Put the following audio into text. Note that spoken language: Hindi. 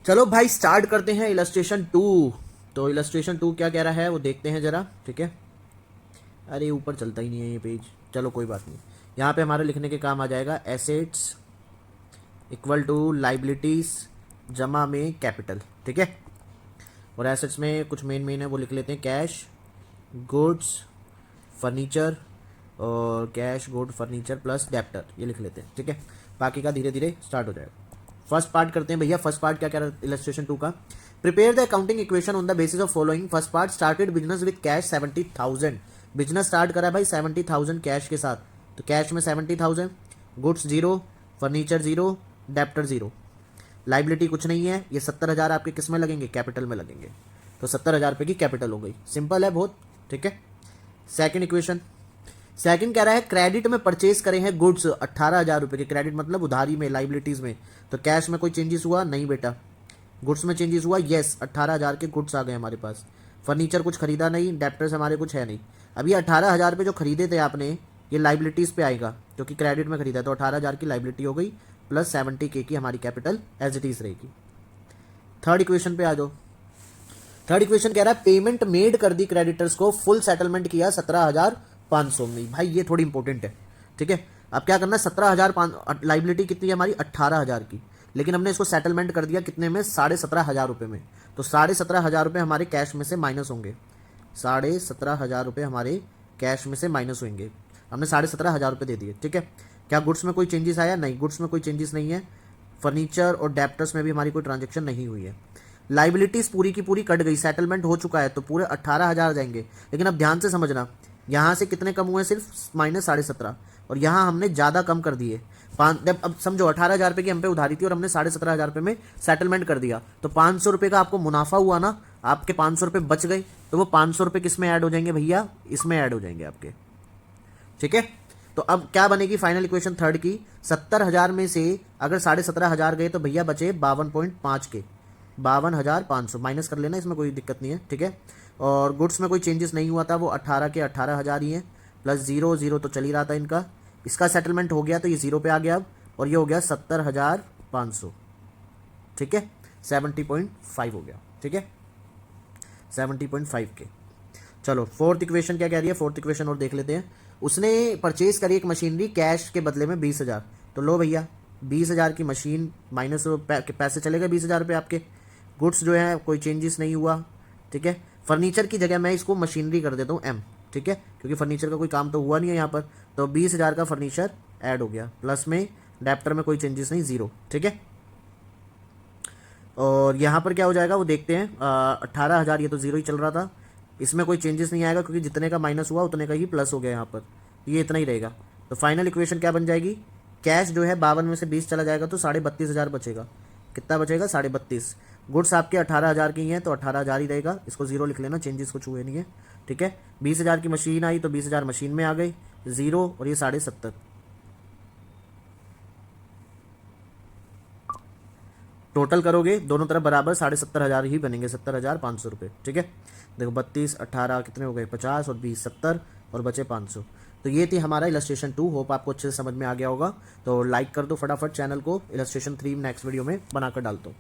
चलो भाई स्टार्ट करते हैं इलस्ट्रेशन 2। तो इलस्ट्रेशन 2 क्या कह रहा है वो देखते हैं जरा, ठीक है। अरे ऊपर चलता ही नहीं है ये पेज, चलो कोई बात नहीं। यहाँ पे हमारे लिखने के काम आ जाएगा एसेट्स इक्वल टू लाइबिलिटीज जमा में कैपिटल, ठीक है। और एसेट्स में कुछ मेन है वो लिख लेते हैं, कैश गुड्स फर्नीचर, और cash good furniture plus debtor, ये लिख लेते हैं, ठीक है। बाकी का धीरे धीरे स्टार्ट हो जाएगा। फर्स्ट पार्ट करते हैं भैया। फर्स्ट पार्ट क्या कह रहा है इलस्ट्रेशन 2 का, prepare the accounting equation on the basis of following. First part, started business with cash 70,000। Business start करा भाई 70,000 कैश के साथ, तो कैश में 70,000, गुड्स 0, फर्नीचर 0, डेप्टर 0, लाइबिलिटी कुछ नहीं है। ये 70,000 आपके किस में लगेंगे, कैपिटल में लगेंगे, तो 70,000 रुपये की कैपिटल हो गई। सिंपल है बहुत, ठीक है। सेकंड इक्वेशन, सेकंड कह रहा है क्रेडिट में परचेज करे हैं गुड्स 18,000 रुपये के, क्रेडिट मतलब उधारी में, लाइबिलिटीज में। तो कैश में कोई चेंजेस हुआ नहीं बेटा, गुड्स में चेंजेस हुआ, यस 18,000 के गुड्स आ गए हमारे पास। फर्नीचर कुछ खरीदा नहीं, डेप्टर्स हमारे कुछ है नहीं। अब ये 18,000 पे जो खरीदे थे आपने, ये लाइबिलिटीज पे आएगा क्योंकि क्रेडिट में खरीदा, तो 18,000 की लाइबिलिटी हो गई प्लस 70K की हमारी कैपिटल एज इट इज रहेगी। थर्ड इक्वेशन पे आ जाओ। थर्ड इक्वेशन कह रहा है पेमेंट मेड कर दी क्रेडिटर्स को, फुल सेटलमेंट किया 17,500 में। भाई ये थोड़ी इंपॉर्टेंट है, ठीक है। अब क्या करना है, 17,500 लाइबिलिटी कितनी है हमारी 18,000 की, लेकिन हमने इसको सेटलमेंट कर दिया कितने में, 17,500 रुपये में। तो 17,500 रुपये हमारे कैश में से माइनस होंगे, 17,500 रुपये हमारे कैश में से माइनस होंगे। हमने 17,500 रुपये दे दिए, ठीक है। क्या गुड्स में कोई चेंजेस आया, नहीं, गुड्स में कोई चेंजेस नहीं है। फर्नीचर और डेप्टर्स में भी हमारी कोई ट्रांजेक्शन नहीं हुई है। लाइबिलिटीज पूरी की पूरी कट गई, सेटलमेंट हो चुका है, तो पूरे 18,000 जाएंगे। लेकिन अब ध्यान से समझना, यहाँ से कितने कम हुए, सिर्फ माइनस 17,500, और यहाँ हमने ज़्यादा कम कर दिए। जब अब समझो 18,000 रुपये की हम पे उधारी थी और हमने 17,500 रुपये में सेटलमेंट कर दिया, तो 500 रुपये का आपको मुनाफा हुआ ना, आपके 500 रुपये बच गए, तो वो 500 रुपये किस में ऐड हो जाएंगे भैया, इसमें ऐड हो जाएंगे आपके, ठीक है। तो अब क्या बनेगी फाइनल इक्वेशन थर्ड की, 70,000 में से अगर 17,500 गए तो भैया बचे 52.5 के, 52,500 माइनस कर लेना, इसमें कोई दिक्कत नहीं है, ठीक है। और गुड्स में कोई चेंजेस नहीं हुआ था, वो 18 के 18,000 ही है, प्लस 0 तो चल ही रहा था इनका। इसका सेटलमेंट हो गया तो ये 0 पे आ गया अब, और ये हो गया 70,500, ठीक है। 70.5 हो गया, ठीक है, 70.5 के। चलो फोर्थ इक्वेशन क्या कह रही है, फोर्थ इक्वेशन और देख लेते हैं। उसने परचेज करी एक मशीनरी कैश के बदले में 20,000, तो लो भैया 20,000 की मशीन माइनस पैसे चले गए 20,000 रुपये आपके। गुड्स जो है कोई चेंजेस नहीं हुआ, ठीक है। फर्नीचर की जगह मैं इसको मशीनरी कर देता हूँ M, ठीक है, क्योंकि फर्नीचर का कोई काम तो हुआ नहीं है यहाँ पर, तो 20,000 का फर्नीचर ऐड हो गया, प्लस में डेप्टर में कोई चेंजेस नहीं, 0, ठीक है। और यहाँ पर क्या हो जाएगा वो देखते हैं, 18,000 ये तो 0 ही चल रहा था, इसमें कोई चेंजेस नहीं आएगा क्योंकि जितने का माइनस हुआ उतने का ही प्लस हो गया यहाँ पर, ये इतना ही रहेगा। तो फाइनल इक्वेशन क्या बन जाएगी, कैश जो है 52 में से 20 चला जाएगा तो 32,500 बचेगा। कितना बचेगा, 32,500। गुड्स आपके 18,000 की हैं तो 18,000 ही रहेगा, इसको 0 लिख लेना, चेंजेस कुछ हुए नहीं है, ठीक है। 20,000 की मशीन आई तो 20,000 मशीन में आ गई, 0, और ये 70,500। टोटल करोगे दोनों तरफ बराबर 70,500 ही बनेंगे, 70,500 रुपये, ठीक है। देखो 32, 18 कितने हो गए, 50 और 20 70, और बचे 500। तो ये थी हमारा इलस्ट्रेशन 2, होप आपको अच्छे से समझ में आ गया होगा। तो लाइक कर दो फटाफट चैनल को, इलस्ट्रेशन 3 नेक्स्ट वीडियो में बनाकर डालता हूँ।